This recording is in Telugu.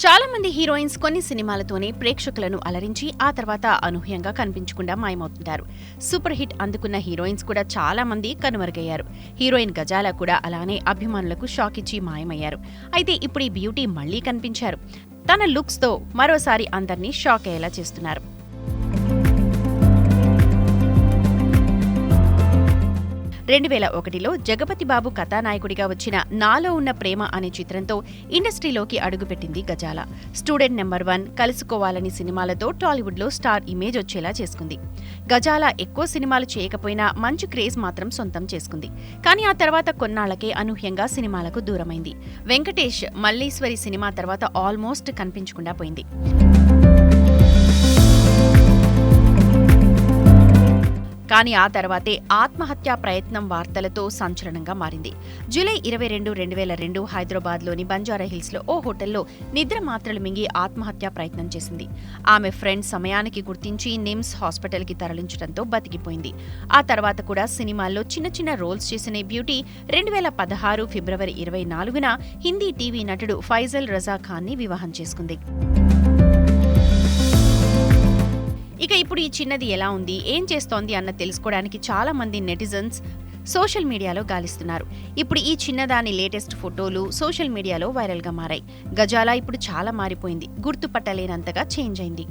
చాలా మంది హీరోయిన్స్ కొన్ని సినిమాలతోనే ప్రేక్షకులను అలరించి ఆ తర్వాత అనూహ్యంగా కనిపించకుండా మాయమవుతుంటారు. సూపర్ హిట్ అందుకున్న హీరోయిన్స్ కూడా చాలా మంది కనుమరుగయ్యారు. హీరోయిన్ గజాల కూడా అలానే అభిమానులకు షాక్ ఇచ్చి మాయమయ్యారు. అయితే ఇప్పుడు ఈ బ్యూటీ మళ్లీ కనిపించారు. తన లుక్స్ తో మరోసారి అందర్నీ షాక్ అయ్యేలా చేస్తున్నారు. 2001లో జగపతి బాబు కథానాయకుడిగా వచ్చిన నాలో ఉన్న ప్రేమ అనే చిత్రంతో ఇండస్ట్రీలోకి అడుగుపెట్టింది గజాల. స్టూడెంట్ నెంబర్ 1, కలుసుకోవాలని సినిమాలతో టాలీవుడ్లో స్టార్ ఇమేజ్ వచ్చేలా చేసుకుంది. గజాల ఎక్కువ సినిమాలు చేయకపోయినా మంచి క్రేజ్ మాత్రం సొంతం చేసుకుంది. కానీ ఆ తర్వాత కొన్నాళ్లకే అనూహ్యంగా సినిమాలకు దూరమైంది. వెంకటేష్ మల్లీశ్వరి సినిమా తర్వాత ఆల్మోస్ట్ కనిపించకుండా పోయింది. కానీ ఆ తర్వాతే ఆత్మహత్యా ప్రయత్నం వార్తలతో సంచలనంగా మారింది. జూలై 22, 2002 హైదరాబాద్లోని బంజారాహిల్స్లో ఓ హోటల్లో నిద్ర మాత్రలు మింగి ఆత్మహత్యా ప్రయత్నం చేసింది. ఆమె ఫ్రెండ్ సమయానికి గుర్తించి నిమ్స్ హాస్పిటల్కి తరలించడంతో బతికిపోయింది. ఆ తర్వాత కూడా సినిమాల్లో చిన్న చిన్న రోల్స్ చేసిన బ్యూటీ 2016 ఫిబ్రవరి 24న హిందీ టీవీ నటుడు ఫైజల్ రజా ఖాన్ని వివాహం చేసుకుంది. ఇక ఇప్పుడు ఈ చిన్నది ఎలా ఉంది, ఏం చేస్తోంది అన్న తెలుసుకోవడానికి చాలా మంది నెటిజన్స్ సోషల్ మీడియాలో గాలిస్తున్నారు. ఇప్పుడు ఈ చిన్నదాని లేటెస్ట్ ఫోటోలు సోషల్ మీడియాలో వైరల్గా మారాయి. గజాల ఇప్పుడు చాలా మారిపోయింది. గుర్తుపట్టలేనంతగా చేంజ్ అయింది.